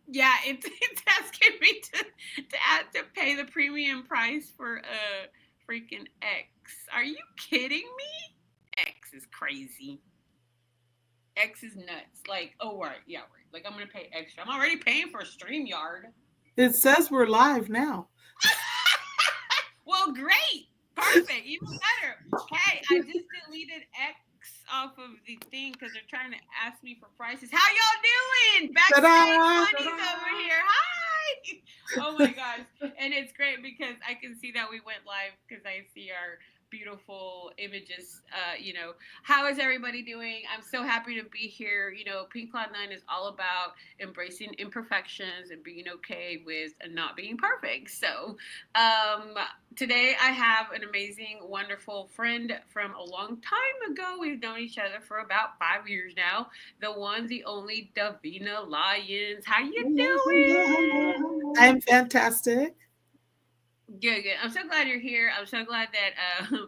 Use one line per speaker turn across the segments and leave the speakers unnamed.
Yeah, it's asking me to pay the premium price for a freaking X. Are you kidding me? X is crazy. X is nuts. Like, oh right, yeah, right. Like I'm gonna pay extra. I'm already paying for a StreamYard.
It says we're live now.
Well, great. Perfect. Even better. Hey, I just deleted X off of the thing because they're trying to ask me for prices. How y'all doing? Backstage
Ta-da!
Bunnies over here. Hi. Oh my gosh. And it's great because I can see that we went live because I see our beautiful images. How is everybody doing? I'm so happy to be here. Pink Cloud 9 is all about embracing imperfections and being okay with not being perfect. So, um, today I have an amazing, wonderful friend from a long time ago. We've known each other for about 5 years now. The one, the only Davina Lyons. How you doing?
I'm fantastic.
Good, good. I'm so glad you're here. I'm so glad that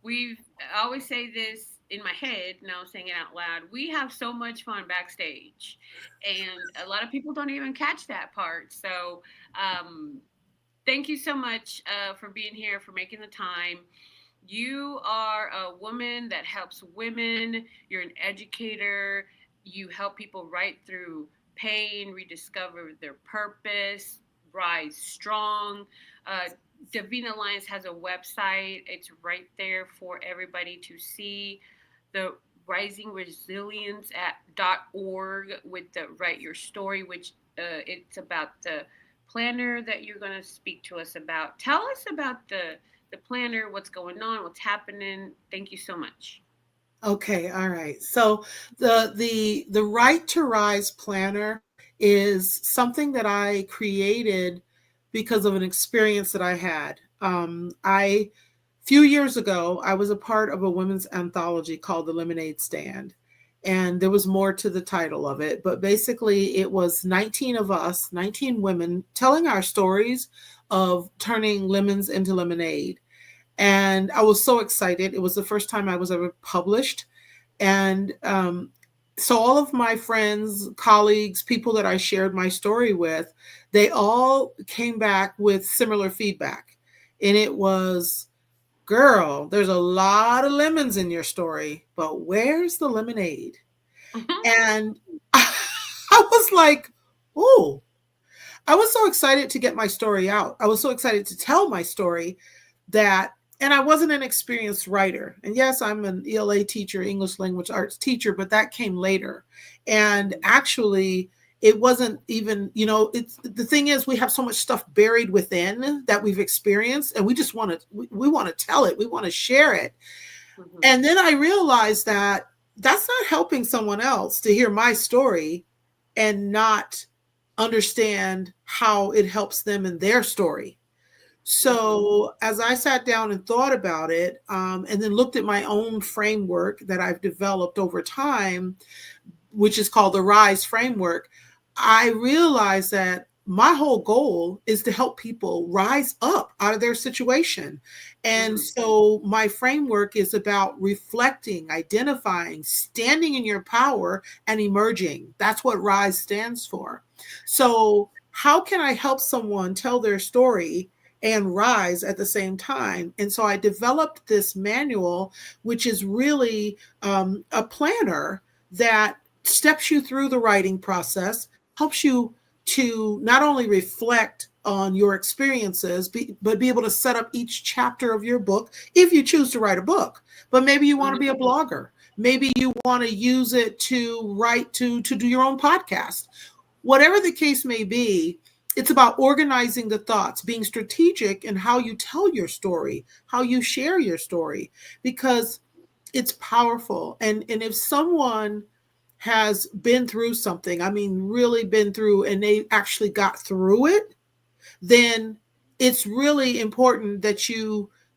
we've. I always say this in my head. Now I'm saying it out loud. We have so much fun backstage, and a lot of people don't even catch that part. So, um, thank you so much for being here, for making the time. You are a woman that helps women. You're an educator. You help people right through pain, rediscover their purpose, rise strong. Uh, Davina Lyons has a website. It's right there for everybody to see. The rising resilience at .org with the write your story, which it's about the planner that you're going to speak to us about. Tell us about the planner, what's going on, what's happening. Thank you so much.
Okay, all right. So the Right to Rise planner is something that I created because of an experience that I had. I few years ago, I was a part of a women's anthology called The Lemonade Stand. And there was more to the title of it, but basically it was 19 of us, 19 women telling our stories of turning lemons into lemonade. And I was so excited. It was the first time I was ever published. And so all of my friends, colleagues, people that I shared my story with, they all came back with similar feedback. And it was, girl, there's a lot of lemons in your story, but where's the lemonade? And I was like, oh, I was so excited to get my story out. I was so excited to tell my story that, and I wasn't an experienced writer. And yes, I'm an ELA teacher, English language arts teacher, but that came later. And actually, it wasn't even, it's the thing is we have so much stuff buried within that we've experienced and we just want to we want to tell it, we want to share it. And then I realized that that's not helping someone else to hear my story and not understand how it helps them in their story. So as I sat down and thought about it, and then looked at my own framework that I've developed over time, which is called the RISE framework, I realized that my whole goal is to help people rise up out of their situation. And so my framework is about reflecting, identifying, standing in your power, and emerging. That's what RISE stands for. So, how can I help someone tell their story and rise at the same time? And so I developed this manual, which is really a planner that steps you through the writing process, helps you to not only reflect on your experiences, but be able to set up each chapter of your book if you choose to write a book. But maybe you want to be a blogger. Maybe you want to use it to write to do your own podcast. Whatever the case may be, it's about organizing the thoughts, being strategic in how you tell your story, how you share your story, because it's powerful. And if someone has been through something, I mean, really been through, and they actually got through it, then it's really important that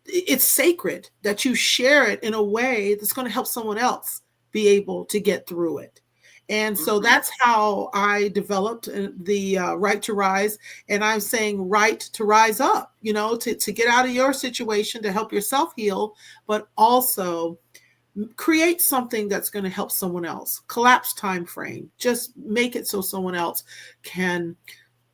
it's sacred that you share it in a way that's going to help someone else be able to get through it. And so that's how I developed the Right to Rise. And I'm saying right to rise up, to get out of your situation, to help yourself heal, but also create something that's going to help someone else. Collapse time frame. Just make it so someone else can,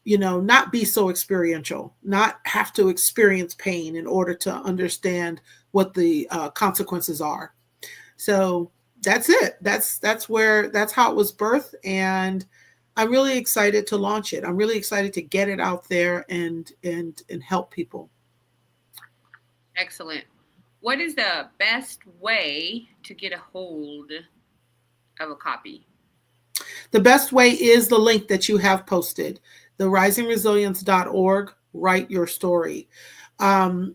not be so experiential, not have to experience pain in order to understand what the consequences are. So that's it. That's how it was birthed, and I'm really excited to launch it. I'm really excited to get it out there and help people.
Excellent. What is the best way to get a hold of a copy?
The best way is the link that you have posted, the risingresilience.org. Write your story. Um,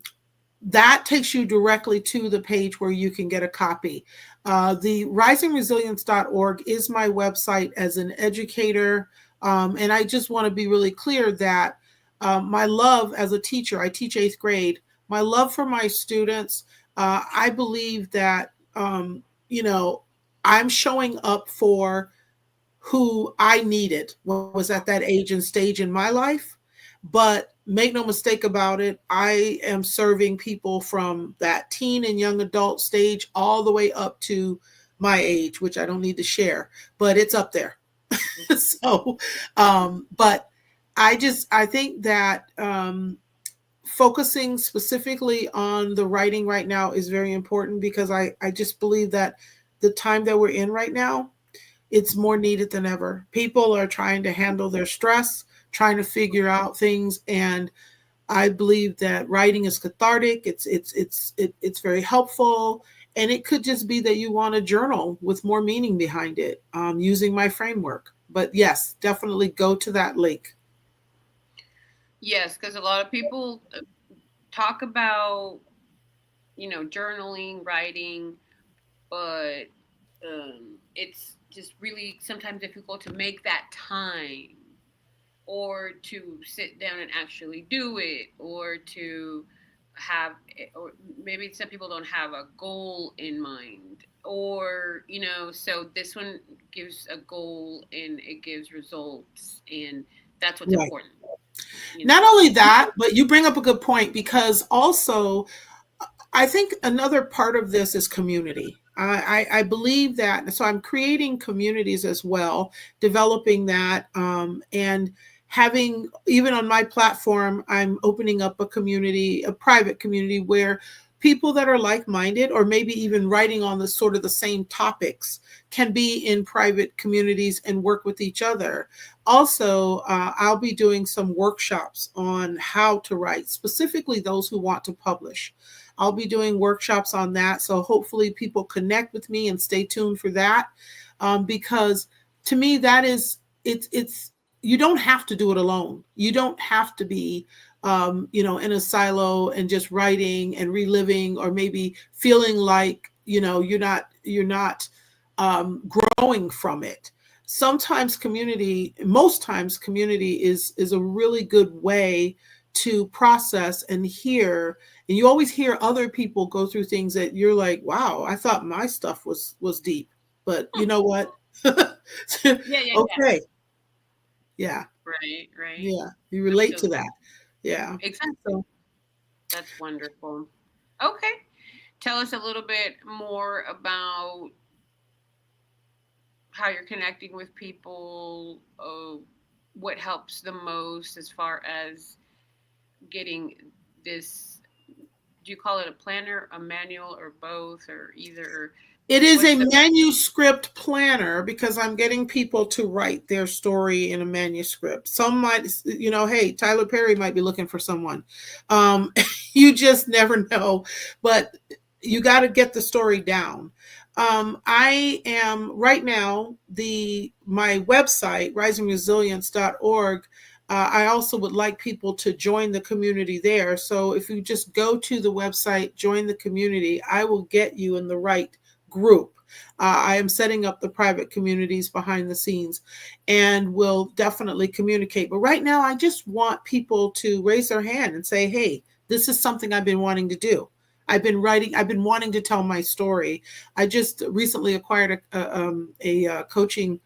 that takes you directly to the page where you can get a copy. The risingresilience.org is my website as an educator. And I just want to be really clear that my love as a teacher, I teach eighth grade, my love for my students, I believe that, you know, I'm showing up for who I needed when I was at that age and stage in my life. But make no mistake about it, I am serving people from that teen and young adult stage all the way up to my age, which I don't need to share, but it's up there. So, but I think that focusing specifically on the writing right now is very important because I just believe that the time that we're in right now, it's more needed than ever. People are trying to handle their stress, trying to figure out things, and I believe that writing is cathartic. It's very helpful, and it could just be that you want a journal with more meaning behind it, using my framework. But yes, definitely go to that link.
Yes, because a lot of people talk about, journaling, writing, but it's just really sometimes difficult to make that time or to sit down and actually do it or to have or maybe some people don't have a goal in mind or so this one gives a goal and it gives results and that's what's
Right.
important you
Not
know
only that, but you bring up a good point because also I think another part of this is community. I believe that. So I'm creating communities as well, developing that, and having, even on my platform, I'm opening up a community, a private community where people that are like minded or maybe even writing on the sort of the same topics can be in private communities and work with each other. Also, I'll be doing some workshops on how to write, specifically those who want to publish. I'll be doing workshops on that. So hopefully people connect with me and stay tuned for that. Because to me, that is, it's, you don't have to do it alone. You don't have to be, in a silo and just writing and reliving, or maybe feeling like, you're not growing from it. Sometimes community, most times community is a really good way to process and hear, and you always hear other people go through things that you're like, wow, I thought my stuff was deep, but you know what?
yeah yeah yeah
Okay. Yeah.
right
Yeah, you relate to
absolutely
that. Yeah.
exactly
So
that's wonderful okay tell us a little bit more about how you're connecting with people, what helps the most as far as getting this. Do you call it a planner, a manual, or both, or either?
it is
What's
a
the
manuscript planner because I'm getting people to write their story in a manuscript. Some might, hey, Tyler Perry might be looking for someone. Um, you just never know, but you got to get the story down. I am right now, the my website risingresilience.org. I also would like people to join the community there. So if you just go to the website, join the community, I will get you in the right group. I am setting up the private communities behind the scenes and will definitely communicate. But right now, I just want people to raise their hand and say, hey, this is something I've been wanting to do. I've been writing, I've been wanting to tell my story. I just recently acquired a coaching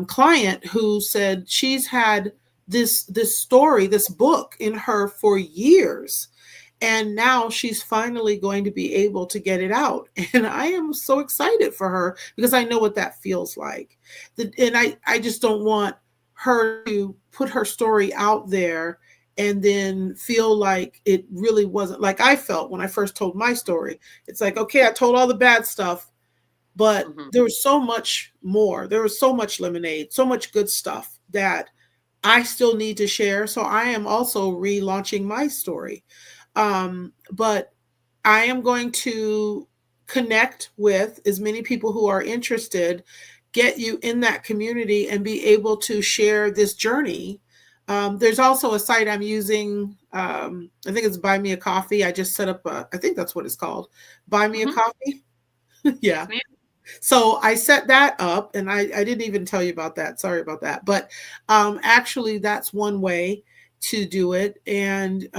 client who said she's had this story, this book in her for years, And now she's finally going to be able to get it out. And I am so excited for her because I know what that feels like. And I just don't want her to put her story out there and then feel like it really wasn't like I felt when I first told my story. It's like, okay, I told all the bad stuff, but
Hmm.
there was so much more. There was so much lemonade, so much good stuff that I still need to share. So I am also relaunching my story. But I am going to connect with as many people who are interested, get you in that community, and be able to share this journey. There's also a site I'm using. I think it's Buy Me a Coffee. I just set up I think that's what it's called. Buy Me a
Hmm.
Coffee.
Yes,
Yeah.
ma'am.
So I set that up, and I didn't even tell you about that. Sorry about that. But actually, that's one way to do it. And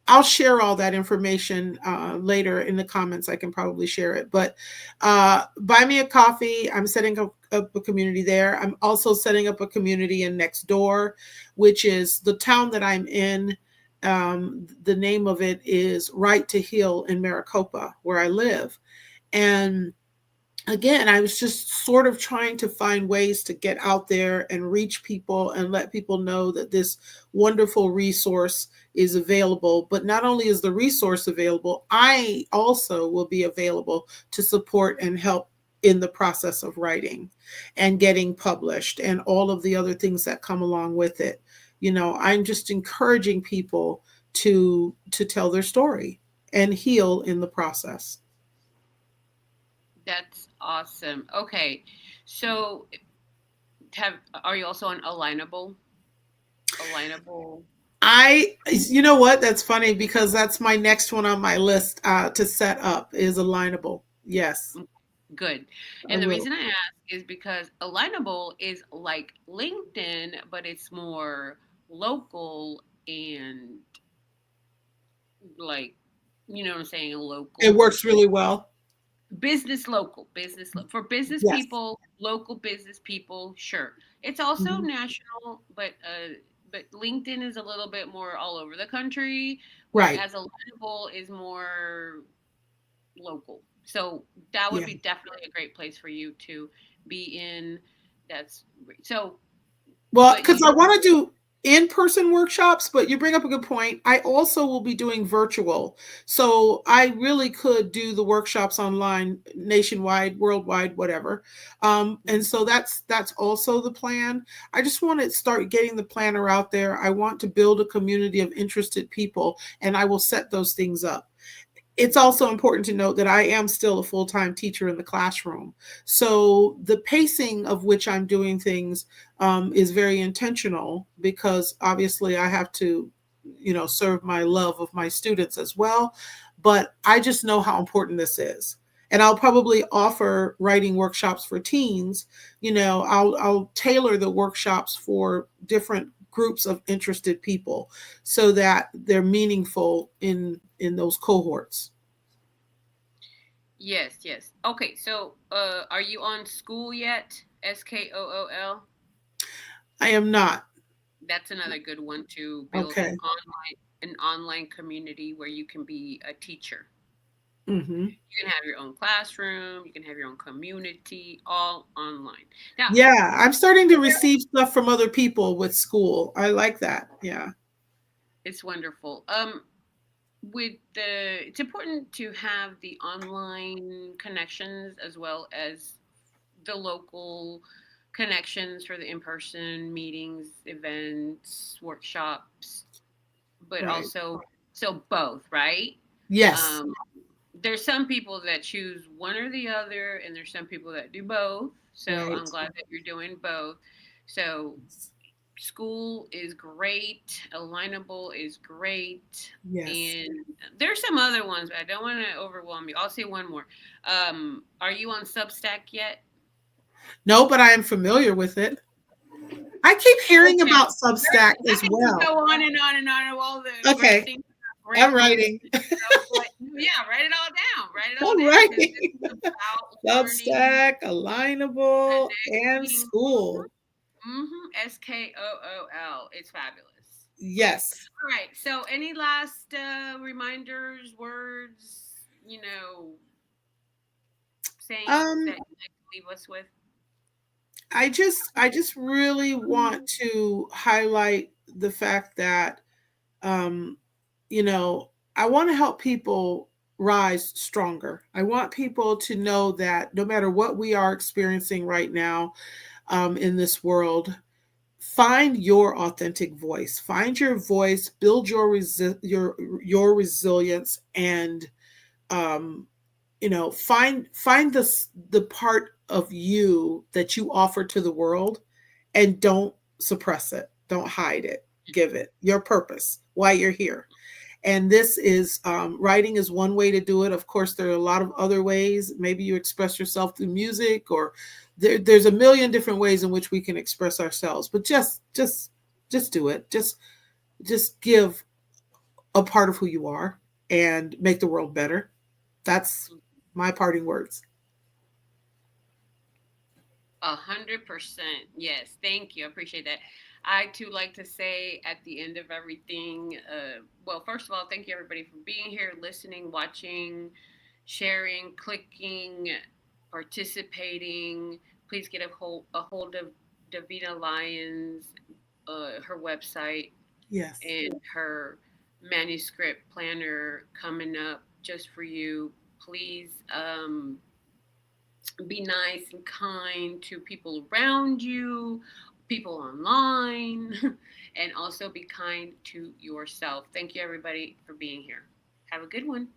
I'll share all that information later in the comments. I can probably share it. But Buy Me a Coffee, I'm setting up a community there. I'm also setting up a community in Next Door, which is the town that I'm in. The name of it is Right to Heal in Maricopa, where I live. And again, I was just sort of trying to find ways to get out there and reach people and let people know that this wonderful resource is available. But not only is the resource available, I also will be available to support and help in the process of writing and getting published and all of the other things that come along with it. You know, I'm just encouraging people to tell their story and heal in the process.
That's awesome. Okay, so have are you also on Alignable? Alignable.
You know what? That's funny because that's my next one on my list to set up is Alignable. Yes,
Mm, good.
I
And the
will.
reason I ask is because Alignable is like LinkedIn, but it's more local and like, you know what I'm saying,
It
local
works
versus
really well.
for business
Yes,
people, local business people, sure. It's also
mhm,
national, but LinkedIn is a little bit more all over the country,
right.
whereas Alignable is more local. So that would
Yeah.
be definitely a great place for you to be in. That's so,
Well,
but
because
you
I want to do in-person workshops, but you bring up a good point. I also will be doing virtual. So I really could do the workshops online nationwide, worldwide, whatever. And so that's also the plan. I just want to start getting the planner out there. I want to build a community of interested people, and I will set those things up. It's also important to note that I am still a full time teacher in the classroom. So the pacing of which I'm doing things is very intentional because obviously I have to, serve my love of my students as well. But I just know how important this is. And I'll probably offer writing workshops for teens. I'll tailor the workshops for different groups of interested people so that they're meaningful in those cohorts.
yes, yes. Okay, so are you on school yet? SKOOL.
I am not.
That's another good one to build
Okay.
an online community where you can be a teacher.
Hmm.
You can have your own classroom, you can have your own community, all online. Now,
Yeah, I'm starting to receive stuff from other people with school. I like that. Yeah.
it's wonderful. With the it's important to have the online connections as well as the local connections for the in-person meetings, events, workshops, but
Right.
also so both, right?
Yes.
Um, there's some people that choose one or the other, and there's some people that do both. So
Right.
I'm glad that you're doing both. So school is great, alignable is great,
Yes.
and there's some other ones, but I don't want to overwhelm you. I'll say one more. Are you on Substack yet?
No, but I am familiar with it. I keep hearing
Okay.
about Substack
I
as
can just
well.
go on and on and on of all the great
Okay.
things,
I'm
great books.
writing.
But yeah, write it all down. Write it all
I'm
down because
writing.
this is about learning,
Substack, Alignable, and
connecting.
school.
SKOOL. It's fabulous. Great.
Yes.
All right. So, any last reminders, words, sayings that
Um,
you'd like to leave us with?
I just really want to highlight the fact that um, I want to help people rise stronger. I want people to know that no matter what we are experiencing right now in this world, find your authentic voice. Find your voice. Build your resilience, and um, find the part of you that you offer to the world, and don't suppress it. Don't hide it. Give it your purpose, why you're here. And this is writing is one way to do it. Of course, there are a lot of other ways. Maybe you express yourself through music, or there's a million different ways in which we can express ourselves. But just do it. Just give a part of who you are and make the world better. That's my parting words.
100%. Yes. Thank you. I appreciate that. I too like to say at the end of everything, well, first of all, thank you everybody for being here, listening, watching, sharing, clicking, participating. Please get a hold of Davina Lyons, her website,
Yes.
and her manuscript planner coming up just for you. Please be nice and kind to people around you, people online, and also be kind to yourself. Thank you, everybody, for being here. Have a good one.